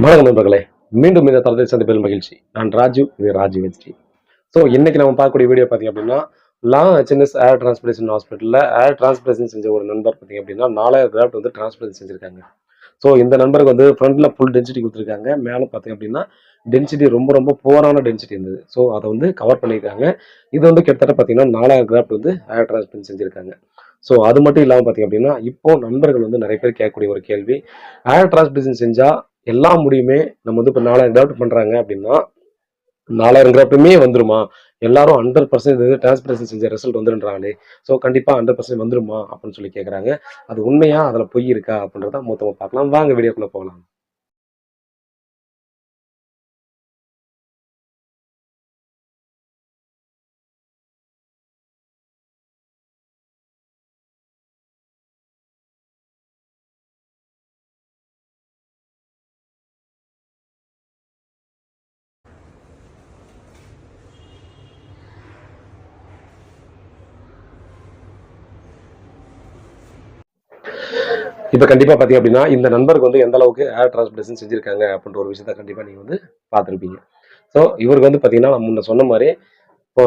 வணக்கம் நண்பர்களே. மீண்டும் இந்த தளத்தை சந்திப்பதில் மகிழ்ச்சி. நான் ராஜு, இது ராஜு வெற்றி. ஸோ இன்னைக்கு நம்ம பார்க்கக்கூடிய வீடியோ பார்த்தீங்க அப்படின்னா, ஹெச்என்எஸ் ஏர் டிரான்ஸ்போர்ட்டேஷன் ஹாஸ்பிட்டலில் ஏர் டிரான்ஸ்போர்ட்டேஷன் செஞ்ச ஒரு நண்பர் பார்த்தீங்க அப்படின்னா 4000 கிராஃப்ட் வந்து டிரான்ஸ்போர்ட்டேஷன் செஞ்சிருக்காங்க. ஸோ இந்த நண்பருக்கு வந்து ஃப்ரண்ட்ல ஃபுல் டென்சிட்டி கொடுத்துருக்காங்க. மேலே பார்த்தீங்க அப்படின்னா டென்சிட்டி ரொம்ப ரொம்ப புவரான டென்சிட்டி இருந்தது. ஸோ அதை வந்து கவர் பண்ணியிருக்காங்க. இது வந்து கிட்டத்தட்ட பார்த்தீங்கன்னா 4000 கிராஃப்ட் வந்து ஏர் டிரான்ஸ்போர்ட் செஞ்சிருக்காங்க. ஸோ அது மட்டும் இல்லாமல் பார்த்தீங்க அப்படின்னா இப்போ நண்பர்கள் வந்து நிறைய பேர் கேட்கக்கூடிய ஒரு கேள்வி, ஏர் டிரான்ஸ்போர்ட்டேஷன் செஞ்சா எல்லா முடியுமே நம்ம வந்து இப்போ 4000 கிராஃப்ட் பண்றாங்க அப்படின்னா 4000 கிராஃப்ட்டுமே வந்துருமா? எல்லாரும் 100% டிரான்ஸ்போர்ட்டேஷன் செஞ்ச ரிசல்ட் வந்துருன்றாங்களே. ஸோ கண்டிப்பா 100% வந்துருமா அப்படின்னு சொல்லி கேட்குறாங்க. அது உண்மையா? அதுல பொய் இருக்கா? அப்படின்றத மொத்தமா பார்க்கலாம். வாங்க வீடியோக்குள்ள போகலாம். இப்போ கண்டிப்பா பார்த்தீங்க அப்படின்னா இந்த நண்பருக்கு வந்து எந்த அளவுக்கு ஏர் டிரான்ஸ்போர்ட்டேஷன் செஞ்சிருக்காங்க அப்படின்ற ஒரு விஷயத்த கண்டிப்பா நீங்க வந்து பார்த்துருப்பீங்க. ஸோ இவருக்கு வந்து பார்த்தீங்கன்னா நான் முன்ன சொன்ன மாதிரி இப்போ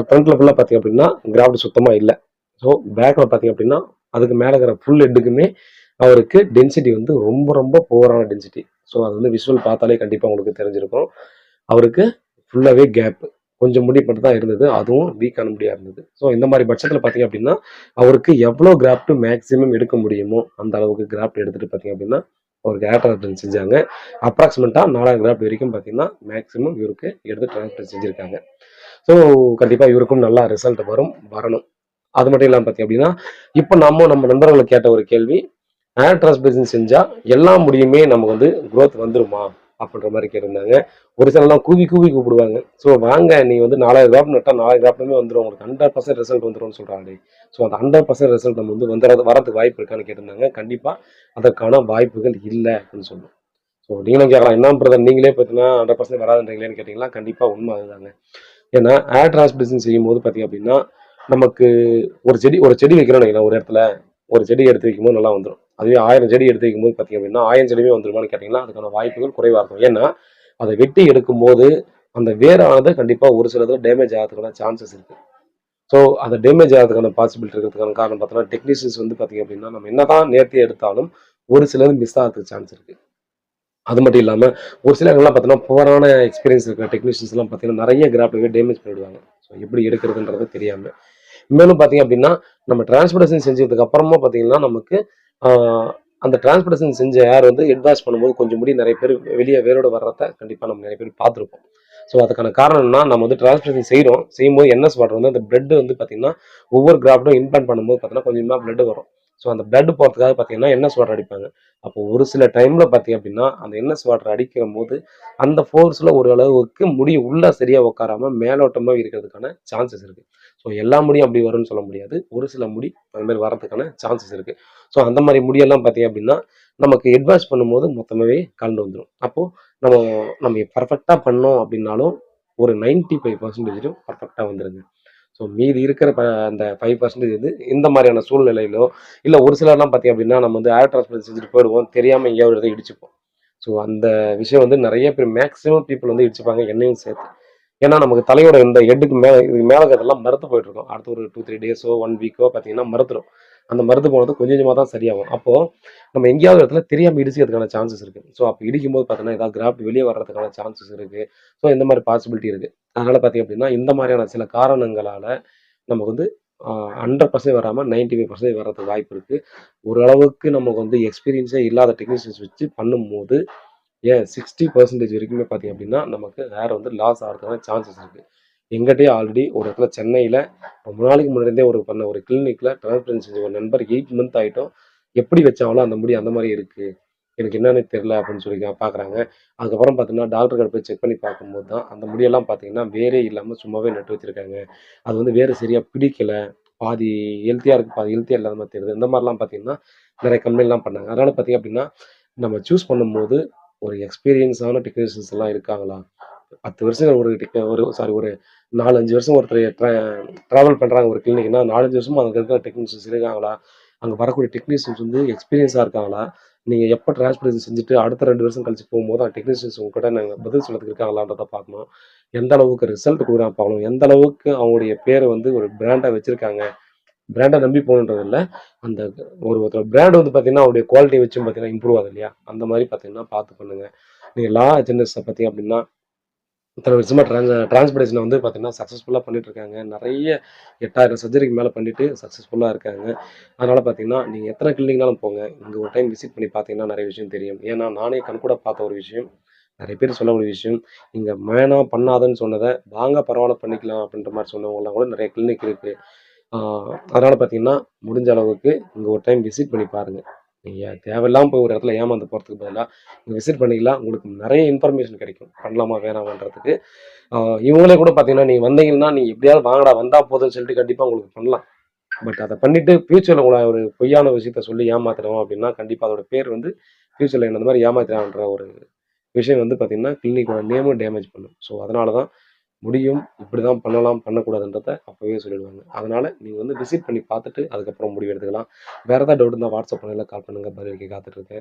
ஃப்ரண்ட்ல ஃபுல்லாக பார்த்தீங்க அப்படின்னா கிராஃப்ட் சுத்தமா இல்லை. ஸோ பேக்ல பார்த்தீங்க அப்படின்னா அதுக்கு மேலே இருக்கிற ஃபுல் ஹெட்டுக்குமே அவருக்கு டென்சிட்டி வந்து ரொம்ப ரொம்ப புவரான டென்சிட்டி. ஸோ அது வந்து விஷுவல் பார்த்தாலே கண்டிப்பாக உங்களுக்கு தெரிஞ்சிருக்கும். அவருக்கு ஃபுல்லாகவே கேப் கொஞ்சம் முடி மட்டும் தான் இருந்தது. அதுவும் வீக்கான முடியா இருந்தது. ஸோ இந்த மாதிரி பட்சத்தில் பார்த்தீங்க அப்படின்னா அவருக்கு எவ்வளோ கிராஃப்ட் மேக்ஸிமம் எடுக்க முடியுமோ அந்த அளவுக்கு கிராஃப்ட் எடுத்துட்டு பார்த்தீங்க அப்படின்னா அவருக்கு ஏர் டிரான்ஸ்பர் செஞ்சாங்க. அப்ராக்சிமேட்டாக 4000 கிராஃப்ட் வரைக்கும் பார்த்தீங்கன்னா மேக்ஸிமம் இவருக்கு எடுத்து டிரான்ஸ்பர் செஞ்சிருக்காங்க. ஸோ கண்டிப்பாக இவருக்கும் நல்லா ரிசல்ட் வரணும். அது மட்டும் இல்லாமல் பார்த்தீங்க அப்படின்னா இப்போ நம்ம நண்பர்களை கேட்ட ஒரு கேள்வி, ஏர் டிரான்ஸ்போர்ட்டேஷன் செஞ்சா எல்லா முடியுமே நமக்கு வந்து growth வந்துருமா அப்படின்ற மாதிரி கேட்டிருந்தாங்க. ஒரு சிலர்லாம் கூவி கூவி கூப்பிடுவாங்க. ஸோ வாங்க நீ வந்து 4000 கிராஃப்ட் நட்டா 4000 கிராஃப்ட்டுமே வந்துடும், உங்களுக்கு 100% ரிசல்ட் வந்துரும்னு சொல்றாங்களே. ஸோ அந்த 100% ரிசல்ட் நம்ம வந்து வரதுக்கு வாய்ப்பு இருக்கான்னு கேட்டிருந்தாங்க. கண்டிப்பா அதற்கான வாய்ப்புகள் இல்லை அப்படின்னு சொல்லுவோம். ஸோ நீங்களும் கேட்கலாம், என்ன பிரதர் நீங்களே பார்த்தீங்கன்னா 100% வராதுன்றீங்களேன்னு கேட்டிங்கன்னா கண்டிப்பா உண்மை அதுதாங்க. ஏன்னா ஏர் டிரான்ஸ்போர்ட்டேஷன் செய்யும்போது பார்த்தீங்க அப்படின்னா நமக்கு ஒரு செடி வைக்கிறோம்னு வைங்களேன், ஒரு இடத்துல ஒரு செடி எடுத்து வைக்கும்போது நல்லா வந்துடும். அதுவே 1000 செடி எடுத்து வைக்கும்போது பார்த்தீங்க அப்படின்னா 1000 செடியுமே வந்துருமான்னு கேட்டிங்கன்னா அதுக்கான வாய்ப்புகள் குறைவாக இருக்கும். ஏன்னா அதை வெட்டி எடுக்கும்போது அந்த வேரானது கண்டிப்பா ஒரு சிலது டேமேஜ் ஆகிறதுக்கான சான்சஸ் இருக்கு. ஸோ அந்த டேமேஜ் ஆகிறதுக்கான பாசிபிலிட்டி இருக்கிறதுக்கான காரணம் பார்த்தோம்னா டெக்னீஷியன்ஸ் வந்து பார்த்தீங்க அப்படின்னா நம்ம என்னதான் நேர்த்தி எடுத்தாலும் ஒரு சிலது மிஸ் ஆகிறதுக்கு சான்ஸ் இருக்கு. அது மட்டும் இல்லாம ஒரு சில இடங்கள்லாம் பார்த்தீங்கன்னா புவரான எக்ஸ்பீரியன்ஸ் இருக்கிற டெக்னீஷியன்ஸ் எல்லாம் பார்த்தீங்கன்னா நிறைய கிராஃப்ட்வே டேமேஜ் பண்ணிடுவாங்க. ஸோ எப்படி எடுக்கிறதுன்றது தெரியாம. இன்னொன்னு பார்த்தீங்க அப்படின்னா நம்ம டிரான்ஸ்போர்ட்டேஷன் செஞ்சதுக்கு அப்புறமா பார்த்தீங்கன்னா நமக்கு ஆஹ், அந்த டிரான்ஸ்போர்ட்டேஷன் செஞ்ச ஏர் வந்து அட்வான்ஸ் பண்ணும்போது கொஞ்சம் முடி நிறைய பேர் வெளியே வேரோட வர்றத கண்டிப்பாக நம்ம நிறைய பேர் பார்த்துருப்போம். ஸோ அதுக்கான காரணம்னா நம்ம வந்து டிரான்ஸ்போர்ட்டேஷன் செய்யும்போது என்எஸ் வாட்டர் வந்து அந்த பிளட் வந்து பார்த்தீங்கன்னா ஒவ்வொரு கிராஃப்டும் இம்ப்ளான்ட் பண்ணும்போது பார்த்தீங்கன்னா கொஞ்சமாக பிளட் வரும். ஸோ அந்த பிளட் போகிறதுக்காக பார்த்தீங்கன்னா என்எஸ் வாட்டர் அடிப்பாங்க. அப்போ ஒரு சில டைம்ல பார்த்தீங்க அப்படின்னா அந்த என்எஸ் வாட்டர் அடிக்கிற போது அந்த ஃபோர்ஸ்ல ஒரு அளவுக்கு முடி உள்ள சரியா உட்காராம மேலோட்டமா இருக்கிறதுக்கான சான்சஸ் இருக்கு. ஸோ எல்லா முடியும் அப்படி வரும்னு சொல்ல முடியாது. ஒரு சில முடி அந்த மாதிரி வரதுக்கான சான்சஸ் இருக்கு. ஸோ அந்த மாதிரி முடியெல்லாம் பார்த்தீங்க அப்படின்னா நமக்கு அட்வைஸ் பண்ணும்போது மொத்தமாவே கலந்து வந்துடும். அப்போ நம்ம நம்ம பர்ஃபெக்டா பண்ணோம் அப்படின்னாலும் ஒரு 95% பர்ஃபெக்டா வந்துருங்க. ஸோ மீதி இருக்கிற அந்த 5% வந்து இந்த மாதிரியான சூழ்நிலையிலோ இல்லை ஒரு சிலர்லாம் பார்த்தீங்க அப்படின்னா நம்ம வந்து ஏர் டிரான்ஸ்பர் செஞ்சுட்டு போயிடுவோம், தெரியாம எங்கேயாவது ஒரு இடத்துல இடிச்சுப்போம். ஸோ அந்த விஷயம் வந்து நிறைய பேர் மேக்ஸிமம் பீப்புள் வந்து இடிச்சுப்பாங்க, என்னையும் சேர்த்து. ஏன்னா நமக்கு தலையோட இந்த ஹெட்டுக்கு மேலே இதுக்கு மேலே இருக்கிறதெல்லாம் மறுத்து போயிட்டு இருக்கும். அடுத்து ஒரு 2-3 டேஸோ 1 வீக்கோ பார்த்தீங்கன்னா மறுத்துடும். அந்த மறுத்து போனது கொஞ்சம் கொஞ்சமாக தான் சரியாகும். அப்போ நம்ம எங்கேயாவது இடத்துல தெரியாம இடிச்சுக்கிறதுக்கான சான்சஸ் இருக்கு. ஸோ அப்போ இடிக்கும்போது பார்த்தீங்கன்னா ஏதாவது கிராஃப்ட் வெளியே வர்றதுக்கான சான்சஸ் இருக்கு. ஸோ இந்த மாதிரி பாசிபிலிட்டி இருக்கு. அதனால பார்த்தீங்க அப்படின்னா இந்த மாதிரியான சில காரணங்களால நமக்கு வந்து 100% வராம 95% வர்றதுக்கு வாய்ப்பு இருக்கு. ஓரளவுக்கு நமக்கு வந்து எக்ஸ்பீரியன்ஸே இல்லாத டெக்னீஷியன்ஸ் வச்சு பண்ணும்போது 60% வரைக்குமே பார்த்தீங்க அப்படின்னா நமக்கு ஹேர் வந்து லாஸ் ஆகிறதுக்கான சான்சஸ் இருக்கு. எங்கிட்டயே ஆல்ரெடி ஒரு இடத்துல சென்னையில ரொம்ப நாளைக்கு முன்னாடியே பண்ண ஒரு கிளினிக்ல டிரான்ஸ்பிளன்ட் செஞ்ச ஒரு நண்பர் 8 மந்த் ஆயிட்டும் எப்படி வச்சாங்களோ அந்த முடி அந்த மாதிரி இருக்கு. எனக்கு என்னன்னு தெரியல அப்படின்னு சொல்லி பார்க்குறாங்க. அதுக்கப்புறம் பார்த்தீங்கன்னா டாக்டர் கிட்ட போய் செக் பண்ணி பார்க்கும்போது தான் அந்த முடியெல்லாம் பார்த்தீங்கன்னா வேரே இல்லாமல் சும்மாவே நட்டு வச்சிருக்காங்க. அது வந்து வேறு சரியா பிடிக்கல. பாதி ஹெல்த்தியா இருக்கு, பாதி ஹெல்த்தியா இல்லாத மாதிரி தெரியுது. இந்த மாதிரிலாம் பார்த்தீங்கன்னா நிறைய கம்ப்ளைண்ட்லாம் பண்ணாங்க. அதனால பார்த்தீங்க அப்படின்னா நம்ம சூஸ் பண்ணும்போது ஒரு எக்ஸ்பீரியன்ஸான டெக்னீஷியன்ஸ் எல்லாம் இருக்காங்களா? 10 வருஷம் ஒரு 4, 5 வருஷம் ஒருத்தர் ட்ராவல் பண்றாங்க ஒரு கிளினிக்னா 4, 5 வருஷமா அங்க இருக்கிற டெக்னீஷியன்ஸ் இருக்காங்களா? அங்க வரக்கூடிய டெக்னீஷியன்ஸ் வந்து எக்ஸ்பீரியன்ஸா இருக்காங்களா? நீங்கள் எப்போ டிரான்ஸ்போர்ட்டேஷன் செஞ்சுட்டு அடுத்த 2 வருஷம் கழிச்சு போகும்போது அந்த டெக்னீஷியன்ஸ் உங்ககிட்ட நாங்கள் பதில் சொல்லதுக்கு இருக்காங்களான்றத பார்க்கணும். எந்த அளவுக்கு ரிசல்ட் கொடுக்குறாங்க பார்க்கணும். எந்த அளவுக்கு அவங்களுடைய பேரை வந்து ஒரு பிராண்டாக வச்சுருக்காங்க. பிராண்டை நம்பி போகணுன்றது இல்லை. அந்த ஒருத்தர் பிராண்ட் வந்து பார்த்தீங்கன்னா அவருடைய குவாலிட்டி வச்சும் பார்த்தீங்கன்னா இம்ப்ரூவ் ஆகுது இல்லையா? அந்த மாதிரி பார்த்தீங்கன்னா பார்த்து பண்ணுங்கள். நீங்கள் லா ஏஜென்ட்ஸை பார்த்தீங்க அப்படின்னா இத்தனை வருஷமா டிரான்ஸ்போர்ட்டேஷனை வந்து பார்த்தீங்கன்னா சக்ஸஸ்ஃபுல்லாக பண்ணிட்டு இருக்காங்க. நிறைய 8000 சர்ஜரிக்கு மேலே பண்ணிட்டு சக்ஸஸ்ஃபுல்லாக இருக்காங்க. அதனால பார்த்தீங்கன்னா நீங்கள் எத்தனை கிளினிக்னாலும் போங்க. இங்கே ஒரு டைம் விசிட் பண்ணி பார்த்தீங்கன்னா நிறைய விஷயம் தெரியும். ஏன்னா நானே கண்கூட பார்த்த ஒரு விஷயம், நிறைய பேர் சொல்லக்கூடிய விஷயம், இங்கே வேணாம் பண்ணாதன்னு சொன்னதை வாங்க பரவாயில்ல பண்ணிக்கலாம் அப்படின்ற மாதிரி சொன்னவங்கலாம் கூட நிறைய கிளினிக் இருக்கு. அதனால பார்த்தீங்கன்னா முடிஞ்ச அளவுக்கு இங்கே ஒரு டைம் விசிட் பண்ணி பாருங்க. நீங்க தேவையில்லாம போய் ஒரு இடத்துல ஏமாந்து போறதுக்கு பதிலா இங்க விசிட் பண்ணிக்கலாம். உங்களுக்கு நிறைய இன்ஃபர்மேஷன் கிடைக்கும். பண்ணலாமா வேணாமான்றதுக்கு. இவங்களே கூட பார்த்தீங்கன்னா, நீங்க வந்தீங்கன்னா, நீங்க எப்படியாவது வாங்கடா வந்தா போதும்ன்னு சொல்லிட்டு கண்டிப்பா உங்களுக்கு பண்ணலாம். பட் அத பண்ணிட்டு ஃபியூச்சர்ல உங்கள ஒரு பொய்யான விஷயத்த சொல்லி ஏமாத்துறோம் அப்படின்னா, கண்டிப்பா அதோட பேர் வந்து ஃபியூச்சர்ல என்ன இந்த மாரி ஏமாத்துறான்ற ஒரு விஷயம் வந்து பார்த்தீங்கன்னா, கிளினிக்கோட நேமும் டேமேஜ் பண்ணும். ஸோ அதனால தான் முடியும். இப்படிதான் பண்ணலாம், பண்ணக்கூடாதுன்றத அப்பவே சொல்லிடுவாங்க. அதனால நீங்க வந்து விசிட் பண்ணி பார்த்துட்டு, அதுக்கப்புறம் முடிவு எடுத்துக்கலாம். வேற ஏதாவது டவுட் இருந்தா வாட்ஸ்அப் பண்ணுங்க, கால் பண்ணுங்க. பதிலளிக்க காத்துட்டு இருக்கேன்.